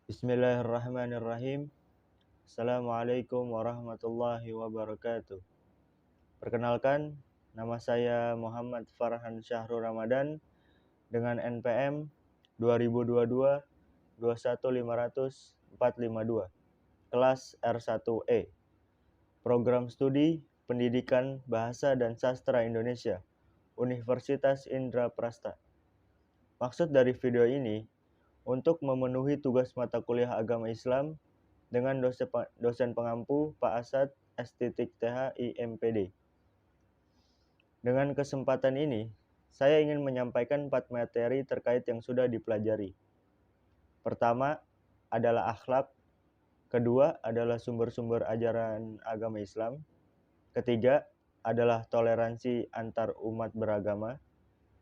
Bismillahirrahmanirrahim. Assalamualaikum warahmatullahi wabarakatuh. Perkenalkan, nama saya Muhammad Farhan Syahrul Ramadan dengan NPM 2022-21500-452, kelas R1E, Program Studi Pendidikan Bahasa dan Sastra Indonesia, Universitas Indraprasta. Maksud dari video ini untuk memenuhi tugas mata kuliah agama Islam dengan dosen pengampu Pak Asad S.TH IMPD. Dengan kesempatan ini, saya ingin menyampaikan 4 materi terkait yang sudah dipelajari. Pertama adalah akhlak, kedua adalah sumber-sumber ajaran agama Islam, ketiga adalah toleransi antar umat beragama,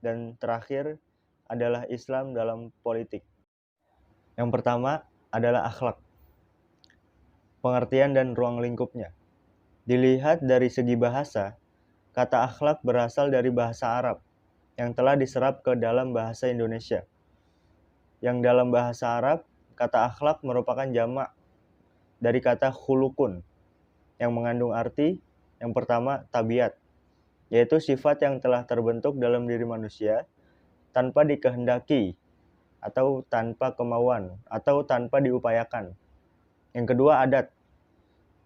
dan terakhir adalah Islam dalam politik. Yang pertama adalah akhlak. Pengertian dan ruang lingkupnya. Dilihat dari segi bahasa, kata akhlak berasal dari bahasa Arab yang telah diserap ke dalam bahasa Indonesia. Yang dalam bahasa Arab, kata akhlak merupakan jamak dari kata khulukun yang mengandung arti yang pertama tabiat, yaitu sifat yang telah terbentuk dalam diri manusia tanpa dikehendaki atau tanpa kemauan atau tanpa diupayakan. Yang kedua adat,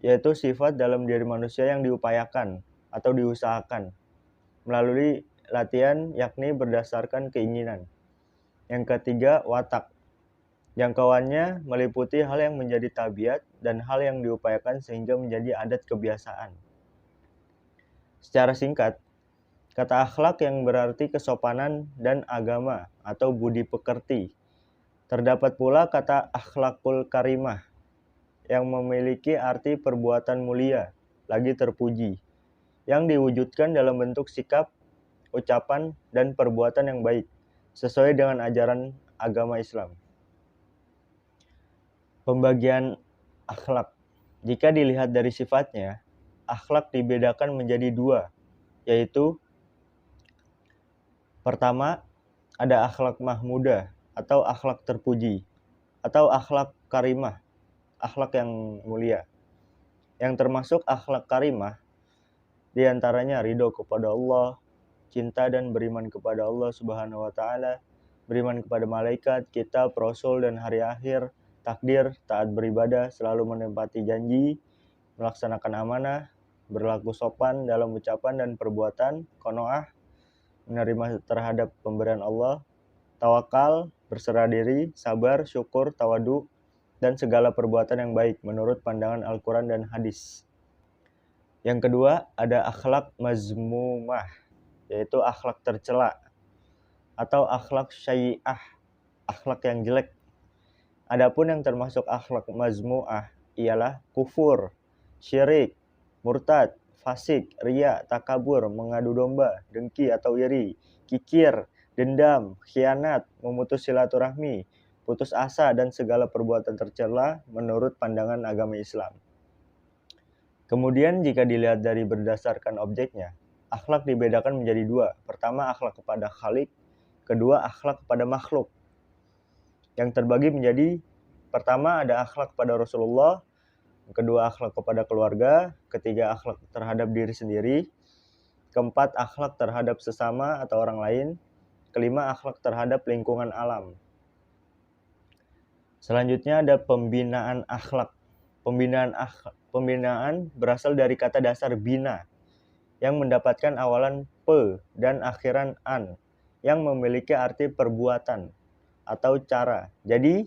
yaitu sifat dalam diri manusia yang diupayakan atau diusahakan melalui latihan, yakni berdasarkan keinginan. Yang ketiga watak, jangkauannya meliputi hal yang menjadi tabiat dan hal yang diupayakan sehingga menjadi adat kebiasaan. Secara singkat, kata akhlak yang berarti kesopanan dan agama atau budi pekerti. Terdapat pula kata akhlakul karimah yang memiliki arti perbuatan mulia, lagi terpuji, yang diwujudkan dalam bentuk sikap, ucapan, dan perbuatan yang baik, sesuai dengan ajaran agama Islam. Pembagian akhlak. Jika dilihat dari sifatnya, akhlak dibedakan menjadi dua, yaitu pertama, ada akhlak mahmudah atau akhlak terpuji, atau akhlak karimah, akhlak yang mulia. Yang termasuk akhlak karimah diantaranya ridho kepada Allah, cinta dan beriman kepada Allah Subhanahu wa Ta'ala, beriman kepada malaikat, kitab, rasul, dan hari akhir, takdir, taat beribadah, selalu menepati janji, melaksanakan amanah, berlaku sopan dalam ucapan dan perbuatan, qanaah, menerima terhadap pemberian Allah, tawakal, berserah diri, sabar, syukur, tawadu, dan segala perbuatan yang baik menurut pandangan Al-Quran dan hadis. Yang kedua, ada akhlak mazmumah, yaitu akhlak tercela, atau akhlak syai'ah, akhlak yang jelek. Adapun yang termasuk akhlak mazmu'ah ialah kufur, syirik, murtad, fasik, riya, takabur, mengadu domba, dengki atau iri, kikir, dendam, khianat, memutus silaturahmi, putus asa, dan segala perbuatan tercela menurut pandangan agama Islam. Kemudian jika dilihat dari berdasarkan objeknya, akhlak dibedakan menjadi dua. Pertama, akhlak kepada khalik, kedua, akhlak kepada makhluk. Yang terbagi menjadi pertama ada akhlak kepada Rasulullah, kedua akhlak kepada keluarga, ketiga akhlak terhadap diri sendiri, keempat akhlak terhadap sesama atau orang lain, kelima akhlak terhadap lingkungan alam. Selanjutnya ada pembinaan akhlak. Pembinaan berasal dari kata dasar bina yang mendapatkan awalan pe dan akhiran an yang memiliki arti perbuatan atau cara. Jadi,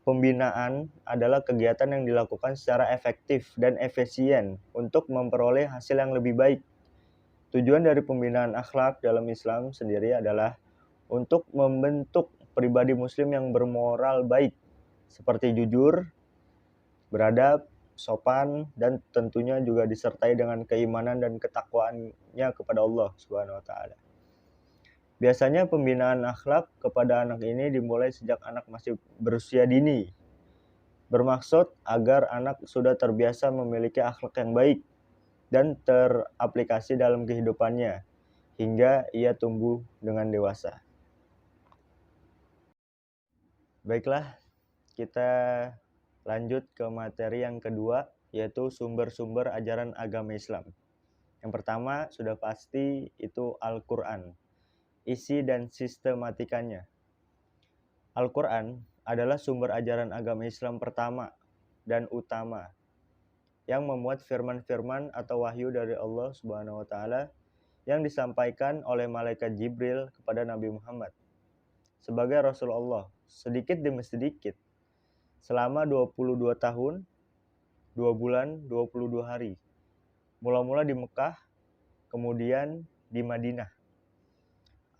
pembinaan adalah kegiatan yang dilakukan secara efektif dan efisien untuk memperoleh hasil yang lebih baik. Tujuan dari pembinaan akhlak dalam Islam sendiri adalah untuk membentuk pribadi muslim yang bermoral baik, seperti jujur, beradab, sopan, dan tentunya juga disertai dengan keimanan dan ketakwaannya kepada Allah Subhanahu wa Ta'ala. Biasanya pembinaan akhlak kepada anak ini dimulai sejak anak masih berusia dini, bermaksud agar anak sudah terbiasa memiliki akhlak yang baik dan teraplikasi dalam kehidupannya hingga ia tumbuh dengan dewasa. Baiklah, kita lanjut ke materi yang kedua, yaitu sumber-sumber ajaran agama Islam. Yang pertama sudah pasti itu Al-Quran, isi dan sistematikanya. Al-Quran adalah sumber ajaran agama Islam pertama dan utama yang memuat firman-firman atau wahyu dari Allah Subhanahu wa taala yang disampaikan oleh malaikat Jibril kepada Nabi Muhammad sebagai Rasulullah sedikit demi sedikit selama 22 tahun, 2 bulan, 22 hari. Mula-mula di Mekah, kemudian di Madinah.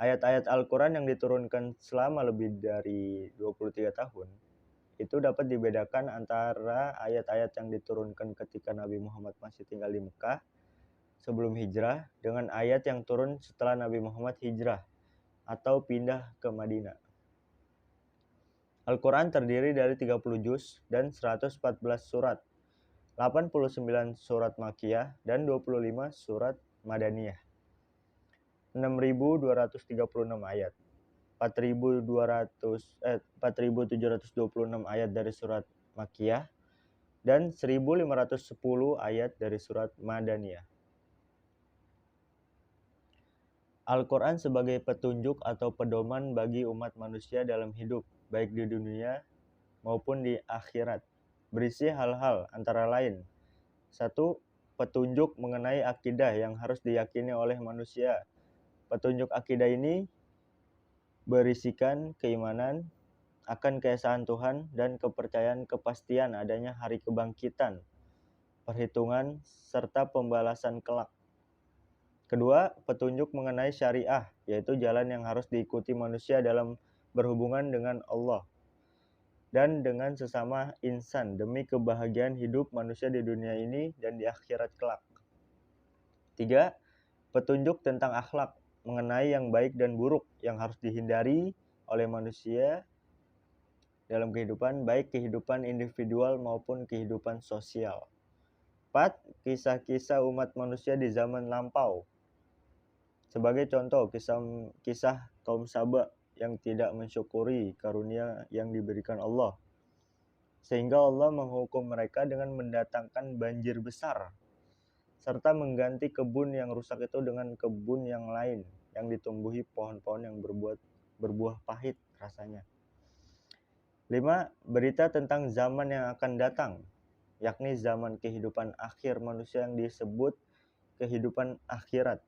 Ayat-ayat Al-Quran yang diturunkan selama lebih dari 23 tahun itu dapat dibedakan antara ayat-ayat yang diturunkan ketika Nabi Muhammad masih tinggal di Mekah sebelum hijrah dengan ayat yang turun setelah Nabi Muhammad hijrah atau pindah ke Madinah. Al-Quran terdiri dari 30 juz dan 114 surat, 89 surat Makkiyah dan 25 surat Madaniyah. 6.236 ayat. 4.726 ayat dari surat Makkiyah dan 1.510 ayat dari surat Madaniyah. Al-Quran sebagai petunjuk atau pedoman bagi umat manusia dalam hidup, baik di dunia maupun di akhirat. Berisi hal-hal antara lain. 1. Petunjuk mengenai akidah yang harus diyakini oleh manusia. Petunjuk akidah ini berisikan keimanan akan keesaan Tuhan dan kepercayaan kepastian adanya hari kebangkitan, perhitungan, serta pembalasan kelak. Kedua, petunjuk mengenai syariah, yaitu jalan yang harus diikuti manusia dalam berhubungan dengan Allah dan dengan sesama insan demi kebahagiaan hidup manusia di dunia ini dan di akhirat kelak. 3. Petunjuk tentang akhlak, mengenai yang baik dan buruk yang harus dihindari oleh manusia dalam kehidupan, baik kehidupan individual maupun kehidupan sosial. 4. Kisah-kisah umat manusia di zaman lampau. Sebagai contoh, kisah kaum Saba yang tidak mensyukuri karunia yang diberikan Allah, sehingga Allah menghukum mereka dengan mendatangkan banjir besar, serta mengganti kebun yang rusak itu dengan kebun yang lain yang ditumbuhi pohon-pohon yang berbuah pahit rasanya. 5. Berita tentang zaman yang akan datang, yakni zaman kehidupan akhir manusia yang disebut kehidupan akhirat.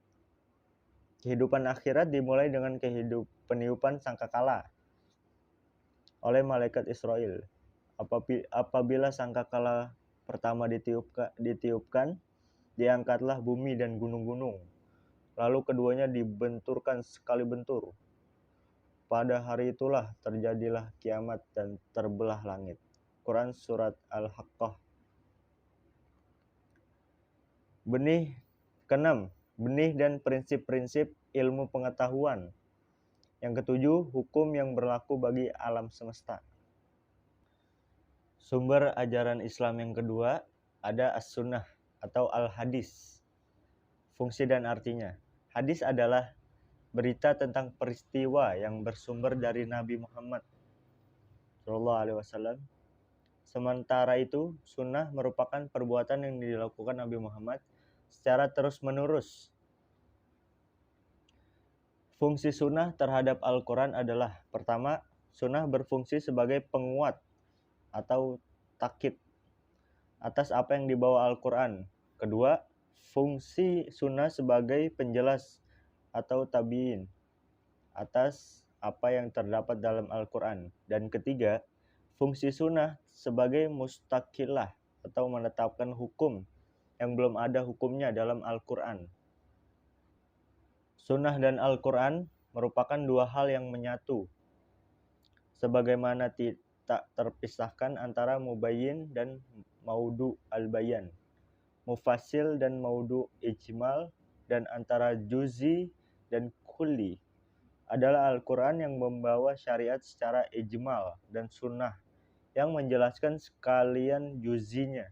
Kehidupan akhirat dimulai dengan peniupan sangkakala oleh malaikat Israel. Apabila sangkakala pertama ditiupkan, diangkatlah bumi dan gunung-gunung. Lalu keduanya dibenturkan sekali bentur. Pada hari itulah terjadilah kiamat dan terbelah langit. Quran Surat Al-Haqqah. Keenam, benih dan prinsip-prinsip ilmu pengetahuan. Yang ketujuh, hukum yang berlaku bagi alam semesta. Sumber ajaran Islam yang kedua ada As-Sunnah atau Al-Hadis. Fungsi dan artinya. Hadis adalah berita tentang peristiwa yang bersumber dari Nabi Muhammad SAW. Sementara itu, sunnah merupakan perbuatan yang dilakukan Nabi Muhammad secara terus-menerus. Fungsi sunnah terhadap Al-Quran adalah: pertama, sunnah berfungsi sebagai penguat atau takkid atas apa yang dibawa Al-Quran. Kedua, fungsi sunnah sebagai penjelas atau tabiin atas apa yang terdapat dalam Al-Quran. Dan ketiga, fungsi sunnah sebagai mustaqilah atau menetapkan hukum yang belum ada hukumnya dalam Al-Quran. Sunnah dan Al-Quran merupakan dua hal yang menyatu, sebagaimana tak terpisahkan antara mubayyin dan maudu al-bayan, mufassil dan maudu ijmal, dan antara juzi dan kulli. Adalah Al-Quran yang membawa syariat secara ijmal dan sunnah yang menjelaskan sekalian juzinya.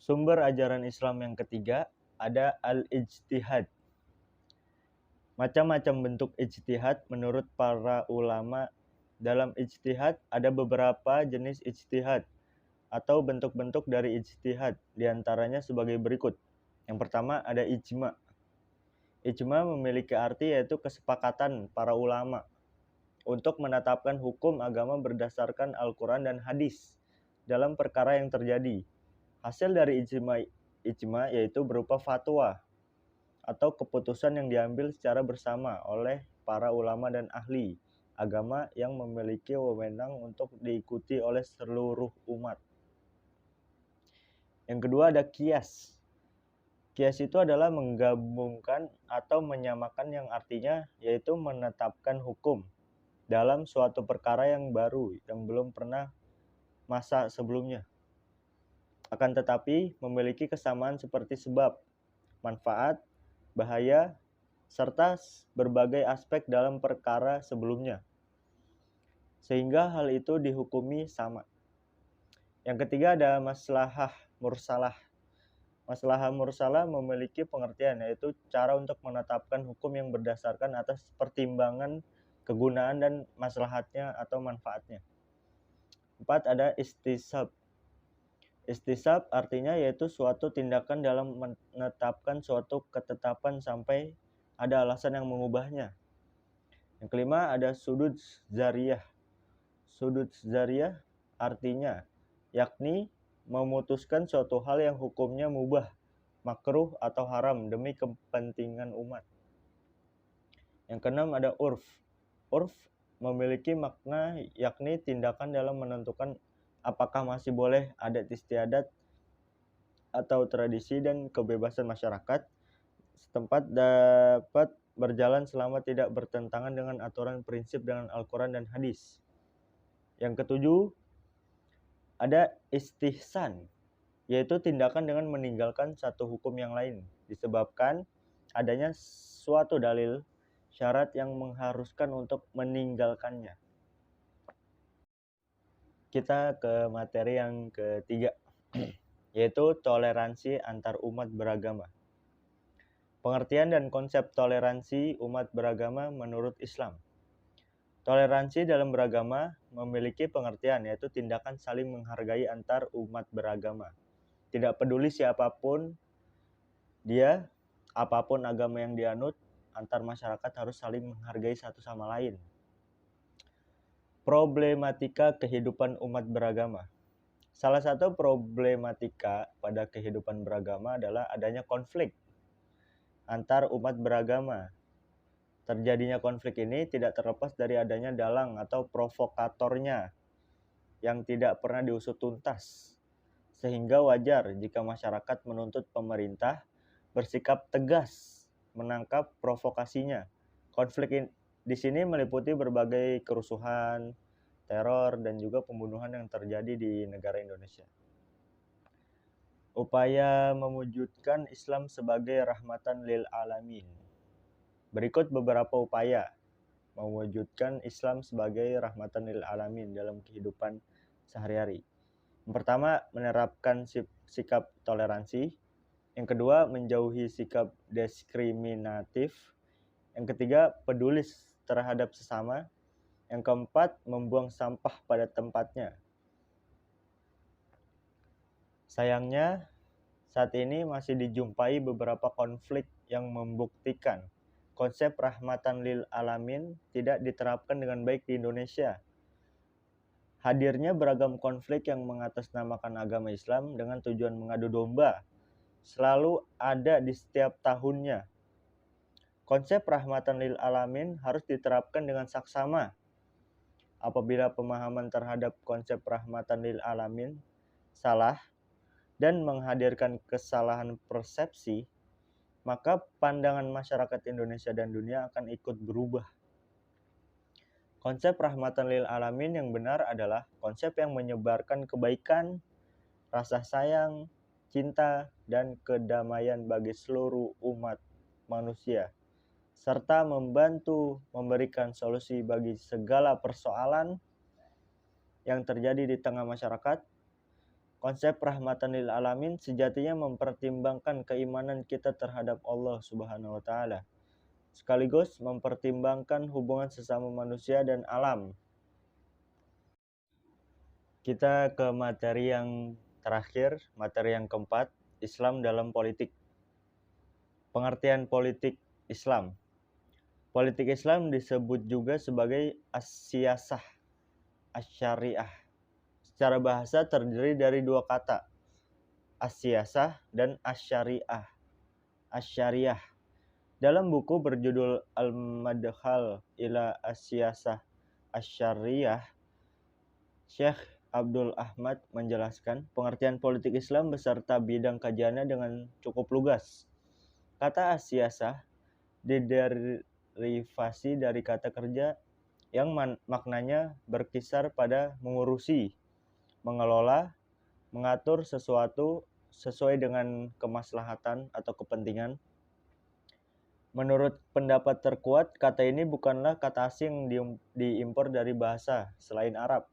Sumber ajaran Islam yang ketiga ada al-ijtihad. Macam-macam bentuk ijtihad menurut para ulama Dalam ijtihad ada beberapa jenis ijtihad atau bentuk-bentuk dari ijtihad, diantaranya sebagai berikut. Yang pertama ada ijma. Ijma memiliki arti yaitu kesepakatan para ulama untuk menetapkan hukum agama berdasarkan Al-Quran dan hadis dalam perkara yang terjadi. Hasil dari ijma yaitu berupa fatwa atau keputusan yang diambil secara bersama oleh para ulama dan ahli agama yang memiliki wewenang untuk diikuti oleh seluruh umat. Yang kedua ada qiyas. Qiyas itu adalah menggabungkan atau menyamakan, yang artinya yaitu menetapkan hukum dalam suatu perkara yang baru yang belum pernah masa sebelumnya, akan tetapi memiliki kesamaan seperti sebab, manfaat, bahaya, serta berbagai aspek dalam perkara sebelumnya, sehingga hal itu dihukumi sama. Yang ketiga ada maslahah mursalah. Maslahah mursalah memiliki pengertian yaitu cara untuk menetapkan hukum yang berdasarkan atas pertimbangan kegunaan dan maslahatnya atau manfaatnya. 4 ada istisab. Istisab artinya yaitu suatu tindakan dalam menetapkan suatu ketetapan sampai ada alasan yang mengubahnya. Yang kelima ada sudud zariyah. Sudud zariyah artinya yakni memutuskan suatu hal yang hukumnya mubah, makruh atau haram demi kepentingan umat. Yang keenam ada urf. Urf memiliki makna yakni tindakan dalam menentukan apakah masih boleh adat istiadat atau tradisi dan kebebasan masyarakat setempat dapat berjalan selama tidak bertentangan dengan aturan prinsip dengan Al-Quran dan hadis. Yang ketujuh ada istihsan, yaitu tindakan dengan meninggalkan satu hukum yang lain disebabkan adanya suatu dalil syarat yang mengharuskan untuk meninggalkannya. Kita ke materi yang ketiga, yaitu toleransi antar umat beragama. Pengertian dan konsep toleransi umat beragama menurut Islam. Toleransi dalam beragama memiliki pengertian yaitu tindakan saling menghargai antar umat beragama. Tidak peduli siapapun dia, apapun agama yang dianut, antar masyarakat harus saling menghargai satu sama lain. Problematika kehidupan umat beragama. Salah satu problematika pada kehidupan beragama adalah adanya konflik antar umat beragama. Terjadinya konflik ini tidak terlepas dari adanya dalang atau provokatornya yang tidak pernah diusut tuntas, sehingga wajar jika masyarakat menuntut pemerintah bersikap tegas menangkap provokasinya. Konflik di sini meliputi berbagai kerusuhan, teror, dan juga pembunuhan yang terjadi di negara Indonesia. Upaya mewujudkan Islam sebagai rahmatan lil alamin. Berikut beberapa upaya mewujudkan Islam sebagai rahmatan lil alamin dalam kehidupan sehari-hari. Yang pertama, menerapkan sikap toleransi. Yang kedua, menjauhi sikap diskriminatif. Yang ketiga, peduli terhadap sesama. Yang keempat, membuang sampah pada tempatnya. Sayangnya, saat ini masih dijumpai beberapa konflik yang membuktikan konsep rahmatan lil alamin tidak diterapkan dengan baik di Indonesia. Hadirnya beragam konflik yang mengatasnamakan agama Islam dengan tujuan mengadu domba selalu ada di setiap tahunnya. Konsep rahmatan lil alamin harus diterapkan dengan saksama. Apabila pemahaman terhadap konsep rahmatan lil alamin salah dan menghadirkan kesalahan persepsi, maka pandangan masyarakat Indonesia dan dunia akan ikut berubah. Konsep rahmatan lil alamin yang benar adalah konsep yang menyebarkan kebaikan, rasa sayang, cinta, dan kedamaian bagi seluruh umat manusia, serta membantu memberikan solusi bagi segala persoalan yang terjadi di tengah masyarakat. Konsep rahmatan lil alamin sejatinya mempertimbangkan keimanan kita terhadap Allah Subhanahu wa taala, sekaligus mempertimbangkan hubungan sesama manusia dan alam. Kita ke materi yang terakhir, materi yang keempat, Islam dalam politik. Pengertian politik Islam. Politik Islam disebut juga sebagai as-siyasah, asy-syariah. Secara bahasa terdiri dari dua kata, as-siyasah dan asy-syariah. Asy-syariah. Dalam buku berjudul Al-Madkhal ila as-siyasah asy-syariah, Syekh Abdul Ahmad menjelaskan pengertian politik Islam beserta bidang kajiannya dengan cukup lugas. Kata as-siyasah diderivasi dari kata kerja yang maknanya berkisar pada mengurusi, mengelola, mengatur sesuatu sesuai dengan kemaslahatan atau kepentingan. Menurut pendapat terkuat, kata ini bukanlah kata asing diimpor dari bahasa selain Arab.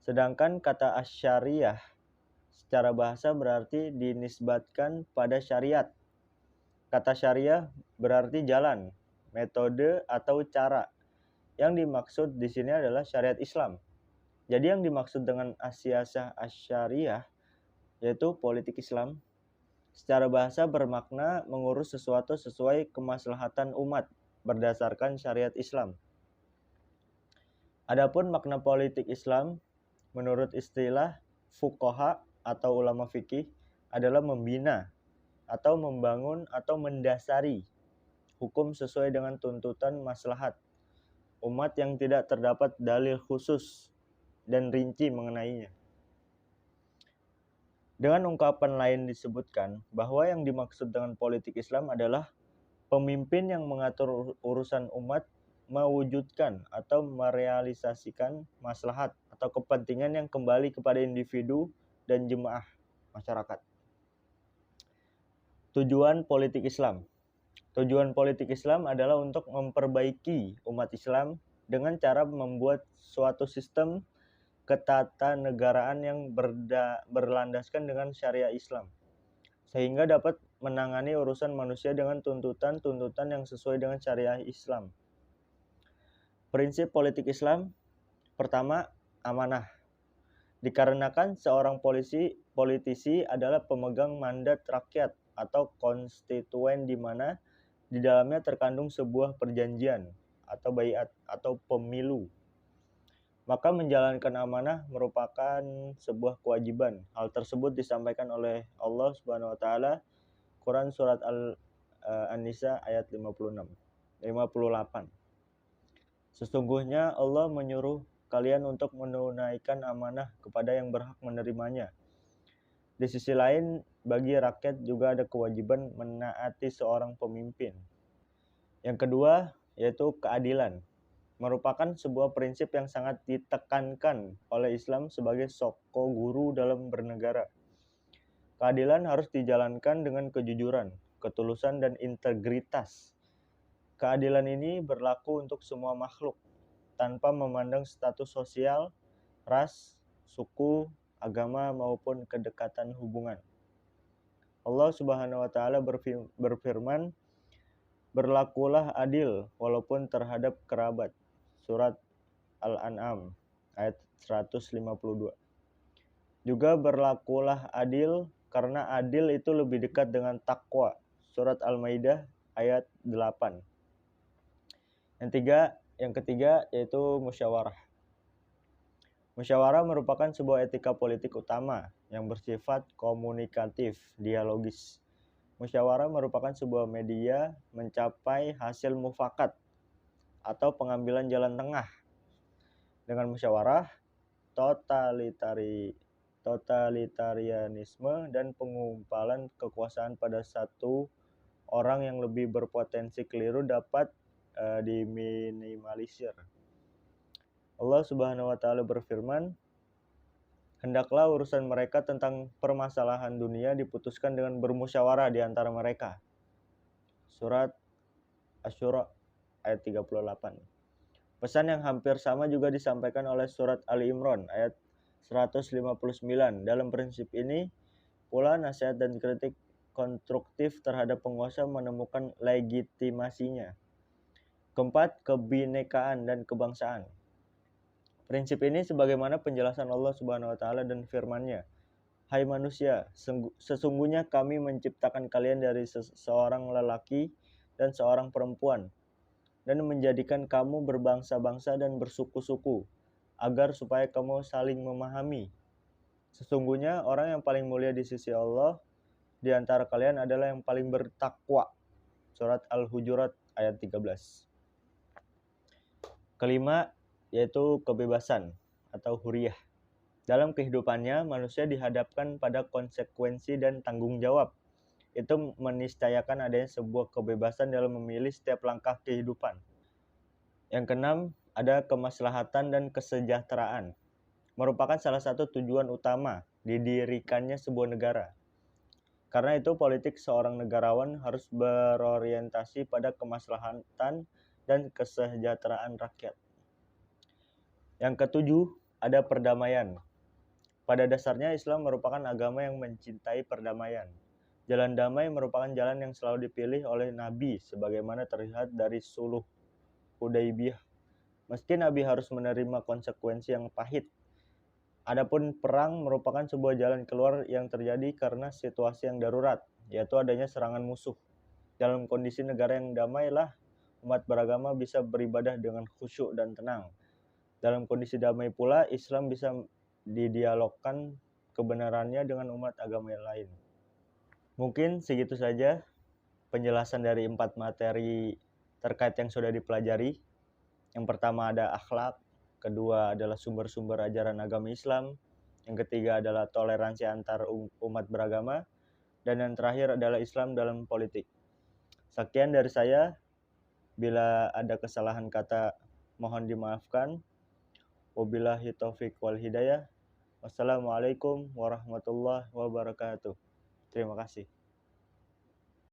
Sedangkan kata asy-syariah secara bahasa berarti dinisbatkan pada syariat. Kata syariah berarti jalan, metode, atau cara. Yang dimaksud di sini adalah syariat Islam. Jadi yang dimaksud dengan as-siyasah asy-syariah yaitu politik Islam. Secara bahasa bermakna mengurus sesuatu sesuai kemaslahatan umat berdasarkan syariat Islam. Adapun makna politik Islam menurut istilah fuqaha atau ulama fikih adalah membina atau membangun atau mendasari hukum sesuai dengan tuntutan maslahat umat yang tidak terdapat dalil khusus dan rinci mengenainya. Dengan ungkapan lain disebutkan bahwa yang dimaksud dengan politik Islam adalah pemimpin yang mengatur urusan umat mewujudkan atau merealisasikan maslahat atau kepentingan yang kembali kepada individu dan jemaah masyarakat. Tujuan politik Islam. Tujuan politik Islam adalah untuk memperbaiki umat Islam dengan cara membuat suatu sistem ketatanegaraan yang berlandaskan dengan syariat Islam, sehingga dapat menangani urusan manusia dengan tuntutan-tuntutan yang sesuai dengan syariat Islam. Prinsip politik Islam, pertama, amanah. Dikarenakan seorang politisi adalah pemegang mandat rakyat atau konstituen di mana di dalamnya terkandung sebuah perjanjian atau baiat atau pemilu. Maka menjalankan amanah merupakan sebuah kewajiban. Hal tersebut disampaikan oleh Allah Subhanahu wa taala Quran surat An-Nisa ayat 58. Sesungguhnya Allah menyuruh kalian untuk menunaikan amanah kepada yang berhak menerimanya. Di sisi lain, bagi rakyat juga ada kewajiban menaati seorang pemimpin. Yang kedua, yaitu keadilan. Merupakan sebuah prinsip yang sangat ditekankan oleh Islam sebagai soko guru dalam bernegara. Keadilan harus dijalankan dengan kejujuran, ketulusan, dan integritas. Keadilan ini berlaku untuk semua makhluk, tanpa memandang status sosial, ras, suku, agama, maupun kedekatan hubungan. Allah Subhanahu wa taala berfirman, "Berlakulah adil walaupun terhadap kerabat." Surat Al-An'am ayat 152. Juga berlakulah adil karena adil itu lebih dekat dengan takwa. Surat Al-Maidah ayat 8. Yang ketiga yaitu musyawarah. Musyawarah merupakan sebuah etika politik utama yang bersifat komunikatif, dialogis. Musyawarah merupakan sebuah media mencapai hasil mufakat atau pengambilan jalan tengah. Dengan musyawarah, totalitarianisme dan pengumpalan kekuasaan pada satu orang yang lebih berpotensi keliru dapat diminimalisir. Allah Subhanahu wa taala berfirman, "Hendaklah urusan mereka tentang permasalahan dunia diputuskan dengan bermusyawarah di antara mereka." Surat Asy-Syura ayat 38. Pesan yang hampir sama juga disampaikan oleh surat Ali Imran ayat 159. Dalam prinsip ini pula nasihat dan kritik konstruktif terhadap penguasa menemukan legitimasinya. Keempat, kebinekaan dan kebangsaan. Prinsip ini sebagaimana penjelasan Allah Subhanahu wa taala dan firman-Nya, "Hai manusia, sesungguhnya kami menciptakan kalian dari seorang lelaki dan seorang perempuan dan menjadikan kamu berbangsa-bangsa dan bersuku-suku agar supaya kamu saling memahami. Sesungguhnya orang yang paling mulia di sisi Allah di antara kalian adalah yang paling bertakwa." Surat Al-Hujurat ayat 13. Kelima, yaitu kebebasan atau huriyah. Dalam kehidupannya, manusia dihadapkan pada konsekuensi dan tanggung jawab. Itu meniscayakan adanya sebuah kebebasan dalam memilih setiap langkah kehidupan. Yang keenam, ada kemaslahatan dan kesejahteraan. Merupakan salah satu tujuan utama didirikannya sebuah negara. Karena itu, politik seorang negarawan harus berorientasi pada kemaslahatan dan kesejahteraan rakyat. Yang ketujuh, ada perdamaian. Pada dasarnya Islam merupakan agama yang mencintai perdamaian. Jalan damai merupakan jalan yang selalu dipilih oleh Nabi sebagaimana terlihat dari Suluh Hudaybiyah. Meski Nabi harus menerima konsekuensi yang pahit. Adapun perang merupakan sebuah jalan keluar yang terjadi karena situasi yang darurat, yaitu adanya serangan musuh. Dalam kondisi negara yang damai lah umat beragama bisa beribadah dengan khusyuk dan tenang. Dalam kondisi damai pula Islam bisa didialogkan kebenarannya dengan umat agama yang lain. Mungkin segitu saja penjelasan dari 4 materi terkait yang sudah dipelajari. Yang pertama ada akhlak, kedua adalah sumber-sumber ajaran agama Islam, yang ketiga adalah toleransi antar umat beragama, dan yang terakhir adalah Islam dalam politik. Sekian dari saya. Bila ada kesalahan kata mohon dimaafkan. Wabillahi taufiq wal hidayah. Wassalamualaikum warahmatullahi wabarakatuh. Terima kasih.